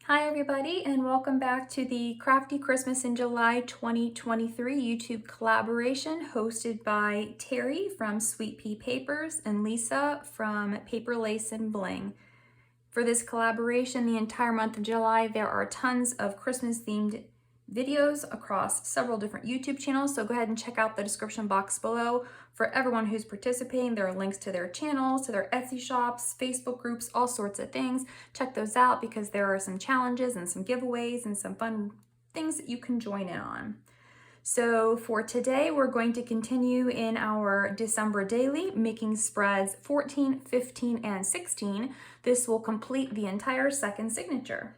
Hi everybody, and welcome back to the Crafty Christmas in July 2023 YouTube collaboration hosted by Terry from Sweet Pea Papers and Lisa from Paper Lace and Bling. For this collaboration, the entire month of July, there are tons of Christmas themed videos across several different YouTube channels, so go ahead and check out the description box below. For everyone who's participating, there are links to their channels, to their Etsy shops, Facebook groups, all sorts of things. Check those out because there are some challenges and some giveaways and some fun things that you can join in on. So for today, we're going to continue in our December daily, making spreads 14, 15, and 16. This will complete the entire second signature.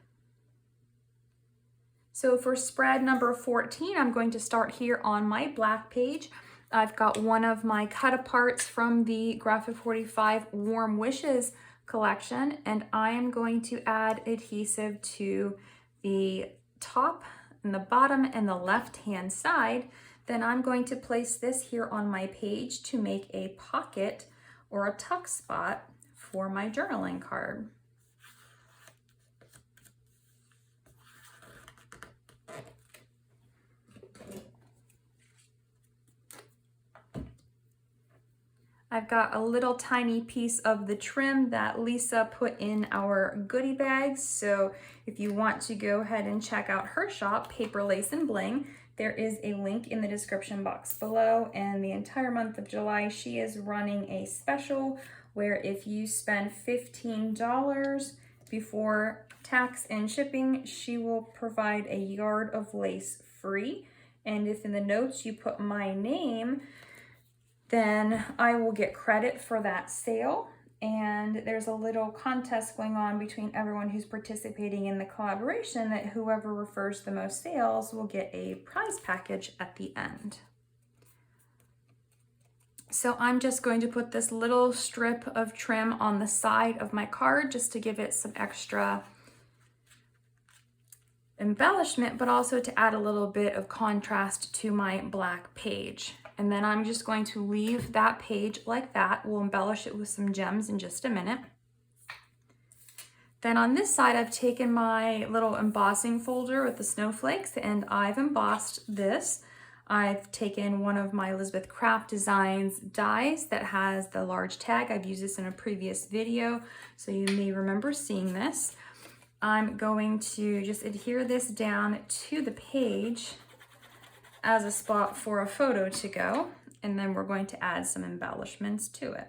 So for spread number 14, I'm going to start here on my black page. I've got one of my cut aparts from the Graphic 45 Warm Wishes collection, and I am going to add adhesive to the top and the bottom and the left-hand side. Then I'm going to place this here on my page to make a pocket or a tuck spot for my journaling card. I've got a little tiny piece of the trim that Lisa put in our goodie bags. So if you want to go ahead and check out her shop, Paper Lace and Bling, there is a link in the description box below. And the entire month of July, she is running a special where if you spend $15 before tax and shipping, she will provide a yard of lace free. And if in the notes you put my name, then I will get credit for that sale. And there's a little contest going on between everyone who's participating in the collaboration that whoever refers the most sales will get a prize package at the end. So I'm just going to put this little strip of trim on the side of my card just to give it some extra embellishment, but also to add a little bit of contrast to my black page. And then I'm just going to leave that page like that. We'll embellish it with some gems in just a minute. Then on this side, I've taken my little embossing folder with the snowflakes and I've embossed this. I've taken one of my Elizabeth Craft Designs dies that has the large tag. I've used this in a previous video, so you may remember seeing this. I'm going to just adhere this down to the page as a spot for a photo to go, and then we're going to add some embellishments to it.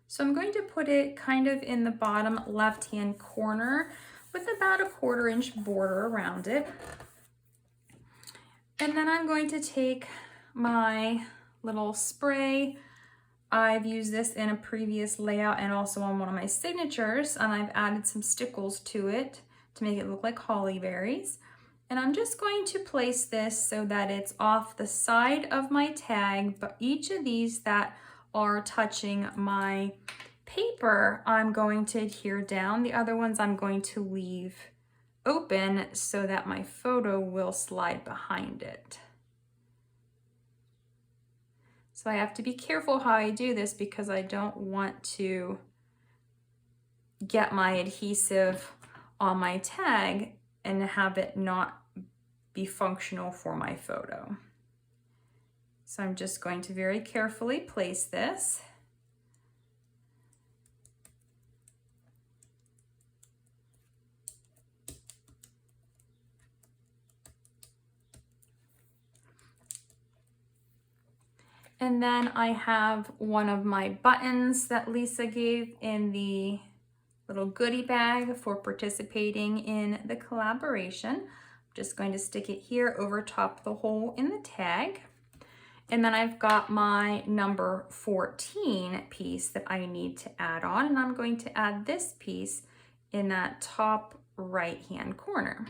So I'm going to put it kind of in the bottom left-hand corner with about a 1/4 inch border around it. And then I'm going to take my little spray. I've used this in a previous layout and also on one of my signatures, and I've added some stickles to it to make it look like holly berries. And I'm just going to place this so that it's off the side of my tag, but each of these that are touching my paper, I'm going to adhere down. The other ones I'm going to leave open so that my photo will slide behind it. So I have to be careful how I do this because I don't want to get my adhesive on my tag and have it not be functional for my photo. So I'm just going to very carefully place this. And then I have one of my buttons that Lisa gave in the little goodie bag for participating in the collaboration. I'm just going to stick it here over top the hole in the tag. And then I've got my number 14 piece that I need to add on, and I'm going to add this piece in that top right-hand corner.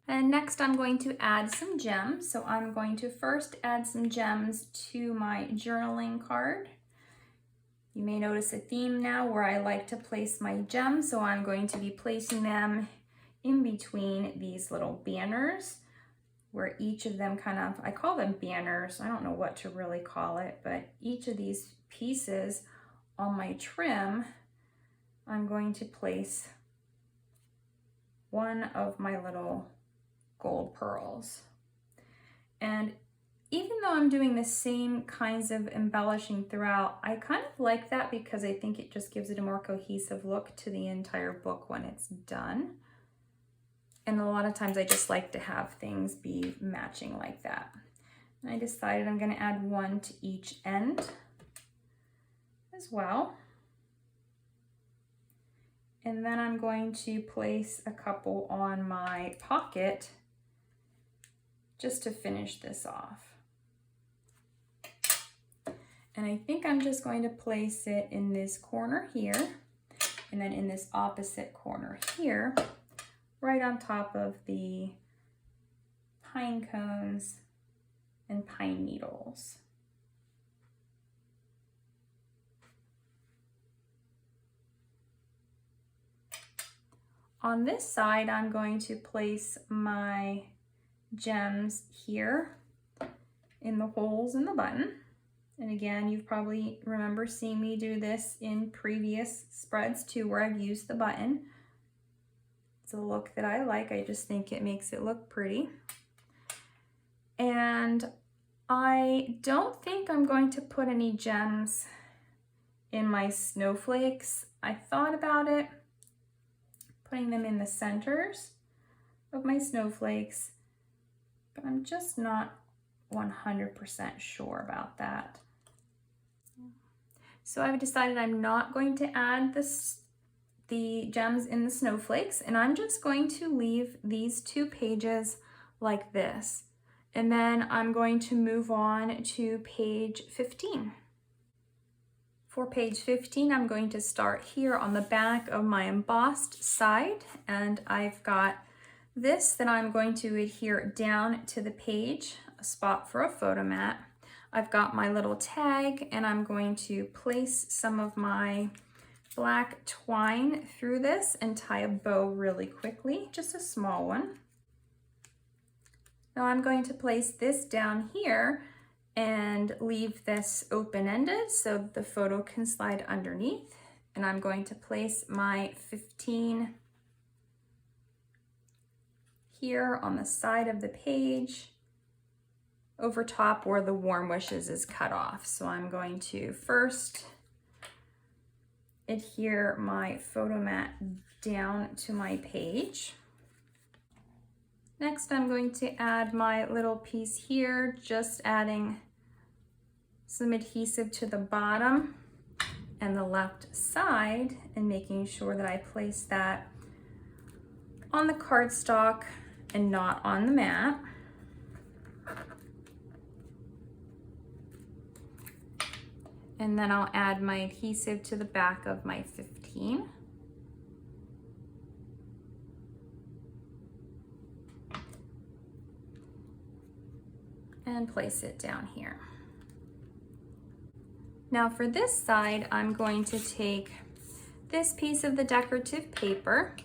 And next I'm going to add some gems. So I'm going to first add some gems to my journaling card You may notice a theme now where I like to place my gems, so I'm going to be placing them in between these little banners, where each of them kind of, I call them banners, I don't know what to really call it, but each of these pieces on my trim, I'm going to place one of my little gold pearls. And even though I'm doing the same kinds of embellishing throughout, I kind of like that because I think it just gives it a more cohesive look to the entire book when it's done. And a lot of times I just like to have things be matching like that. And I decided I'm going to add one to each end as well. And then I'm going to place a couple on my pocket just to finish this off. And I think I'm just going to place it in this corner here, and then in this opposite corner here, right on top of the pine cones and pine needles. On this side, I'm going to place my gems here in the holes in the button. And again, you've probably remember seeing me do this in previous spreads too, where I've used the button. It's a look that I like. I just think it makes it look pretty. And I don't think I'm going to put any gems in my snowflakes. I thought about it, putting them in the centers of my snowflakes, but I'm just not 100% sure about that. So I've decided I'm not going to add the gems in the snowflakes, and I'm just going to leave these 2 pages like this. And then I'm going to move on to page 15. For page 15, I'm going to start here on the back of my embossed side, and I've got this that I'm going to adhere down to the page, a spot for a photo mat. I've got my little tag, and I'm going to place some of my black twine through this and tie a bow really quickly, just a small one. Now I'm going to place this down here and leave this open-ended so the photo can slide underneath. And I'm going to place my 15 here on the side of the page, over top where the warm wishes is cut off. So I'm going to first adhere my photo mat down to my page. Next, I'm going to add my little piece here, just adding some adhesive to the bottom and the left side, and making sure that I place that on the cardstock and not on the mat. And then I'll add my adhesive to the back of my 15. And place it down here. Now for this side, I'm going to take this piece of the decorative paper,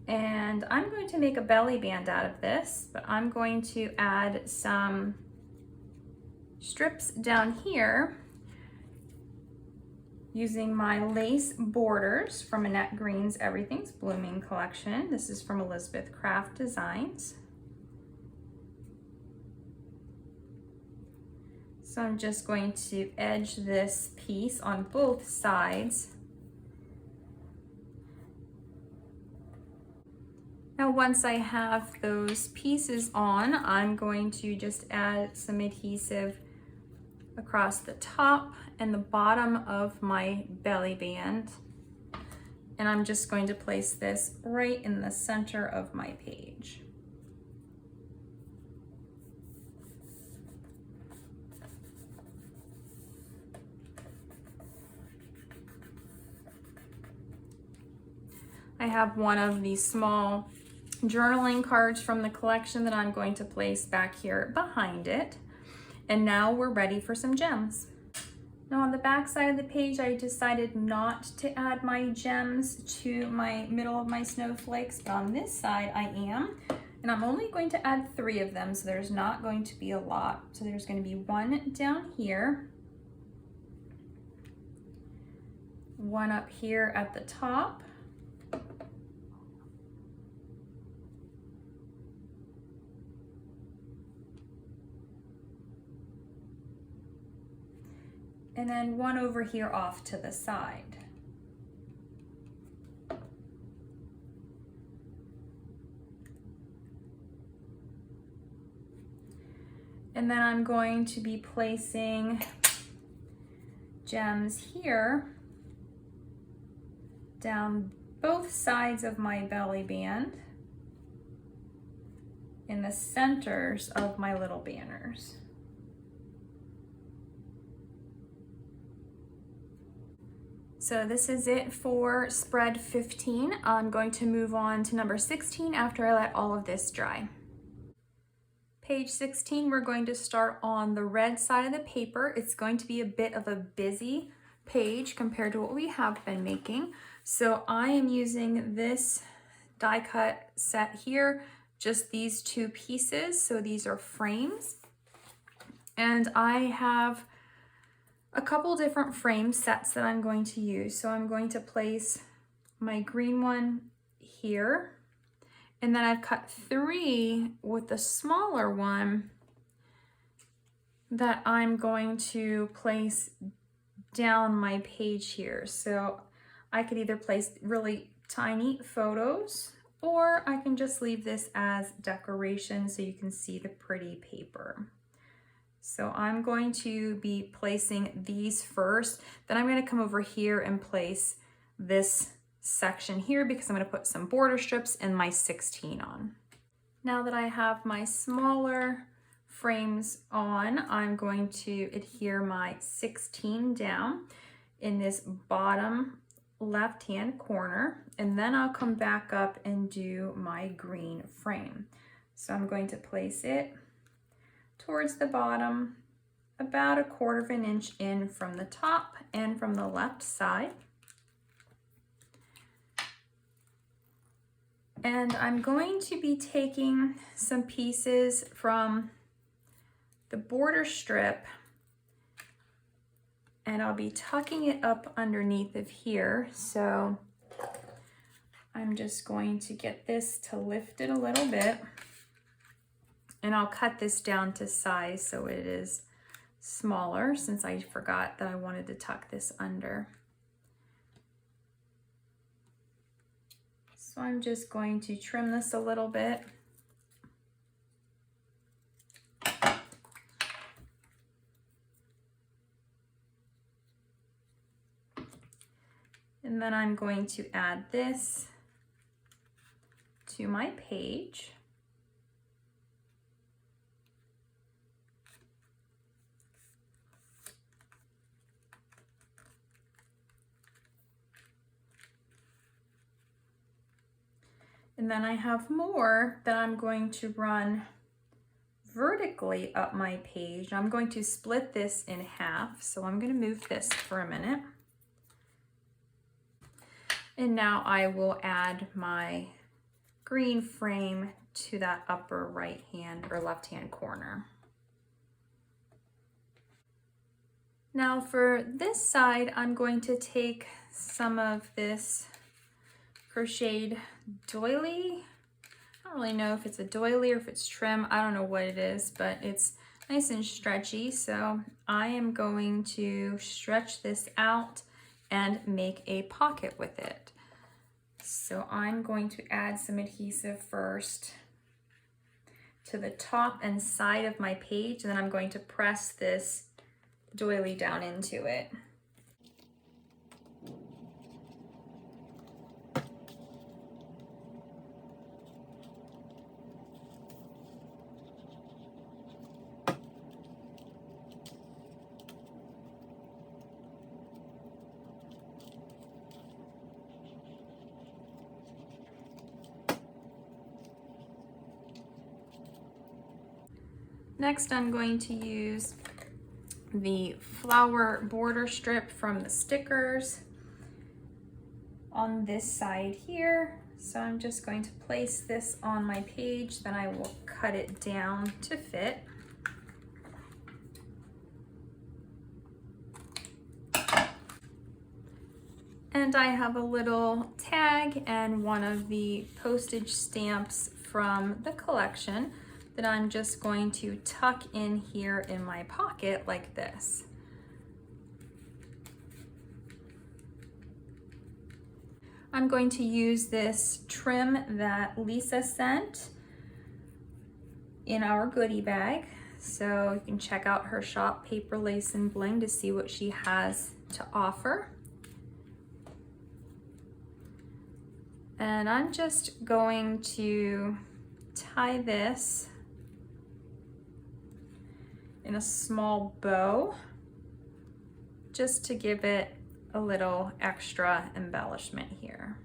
and I'm going to make a belly band out of this, but I'm going to add some strips down here using my lace borders from Annette Green's Everything's Blooming collection. This is from Elizabeth Craft Designs. So I'm just going to edge this piece on both sides. Now once I have those pieces on, I'm going to just add some adhesive across the top and the bottom of my belly band. And I'm just going to place this right in the center of my page. I have one of these small journaling cards from the collection that I'm going to place back here behind it. And now we're ready for some gems. Now on the back side of the page, I decided not to add my gems to my middle of my snowflakes, but on this side I am. And I'm only going to add 3 of them, so there's not going to be a lot. So there's going to be 1 down here, 1 up here at the top, and then 1 over here off to the side. And then I'm going to be placing gems here down both sides of my belly band in the centers of my little banners. So this is it for spread 15. I'm going to move on to number 16 after I let all of this dry. Page 16, we're going to start on the red side of the paper. It's going to be a bit of a busy page compared to what we have been making. So I am using this die cut set here, just these 2 pieces. So these are frames. And I have a couple different frame sets that I'm going to use. So I'm going to place my green one here. And then I've cut 3 with the smaller one that I'm going to place down my page here. So I could either place really tiny photos, or I can just leave this as decoration so you can see the pretty paper. So I'm going to be placing these first, then I'm going to come over here and place this section here because I'm going to put some border strips and my 16 on. Now that I have my smaller frames on, I'm going to adhere my 16 down in this bottom left-hand corner, and then I'll come back up and do my green frame. So I'm going to place it towards the bottom, about 1/4 inch in from the top and from the left side. And I'm going to be taking some pieces from the border strip and I'll be tucking it up underneath of here. So I'm just going to get this to lift it a little bit, and I'll cut this down to size so it is smaller, since I forgot that I wanted to tuck this under. So I'm just going to trim this a little bit. And then I'm going to add this to my page. And then I have more that I'm going to run vertically up my page. I'm going to split this in half. So I'm going to move this for a minute. And now I will add my green frame to that upper right hand or left hand corner. Now for this side, I'm going to take some of this crocheted doily. I don't really know if it's a doily or if it's trim. I don't know what it is, but it's nice and stretchy. So I am going to stretch this out and make a pocket with it. So I'm going to add some adhesive first to the top and side of my page, and then I'm going to press this doily down into it. Next, I'm going to use the flower border strip from the stickers on this side here. So I'm just going to place this on my page, then I will cut it down to fit. And I have a little tag and one of the postage stamps from the collection that I'm just going to tuck in here in my pocket like this. I'm going to use this trim that Lisa sent in our goodie bag. So you can check out her shop, Paper, Lace, and Bling, to see what she has to offer. And I'm just going to tie this in a small bow just to give it a little extra embellishment here.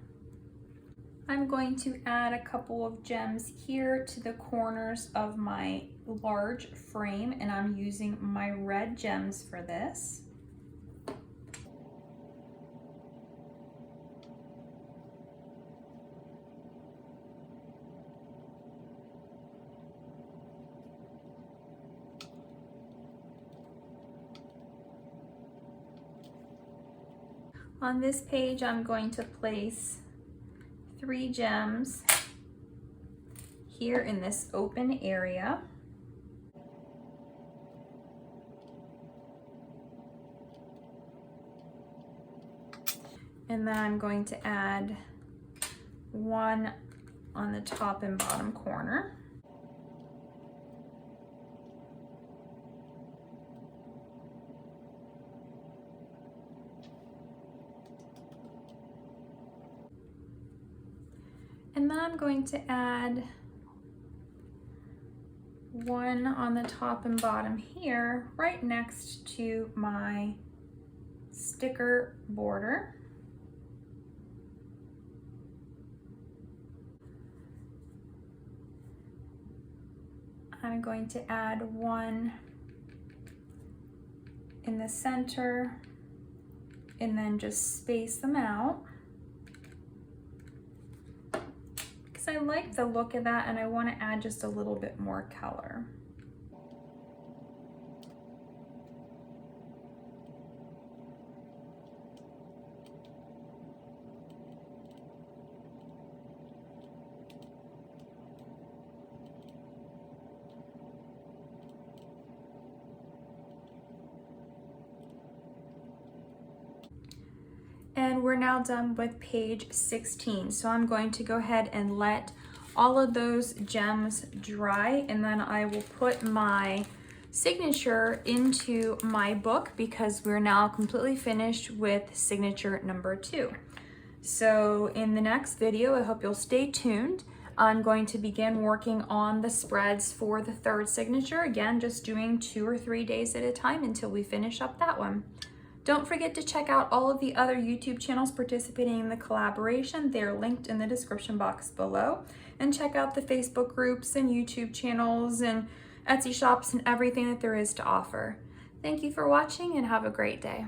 I'm going to add a couple of gems here to the corners of my large frame, and I'm using my red gems for this. On this page, I'm going to place 3 gems here in this open area. And then I'm going to add 1 on the top and bottom corner. And then I'm going to add 1 on the top and bottom here, right next to my sticker border. I'm going to add 1 in the center and then just space them out. I like the look of that and I want to add just a little bit more color. And we're now done with page 16. So I'm going to go ahead and let all of those gems dry, and then I will put my signature into my book because we're now completely finished with signature number 2. So in the next video, I hope you'll stay tuned. I'm going to begin working on the spreads for the 3rd signature. Again, just doing 2 or 3 days at a time until we finish up that one. Don't forget to check out all of the other YouTube channels participating in the collaboration. They're linked in the description box below. And check out the Facebook groups and YouTube channels and Etsy shops and everything that there is to offer. Thank you for watching and have a great day.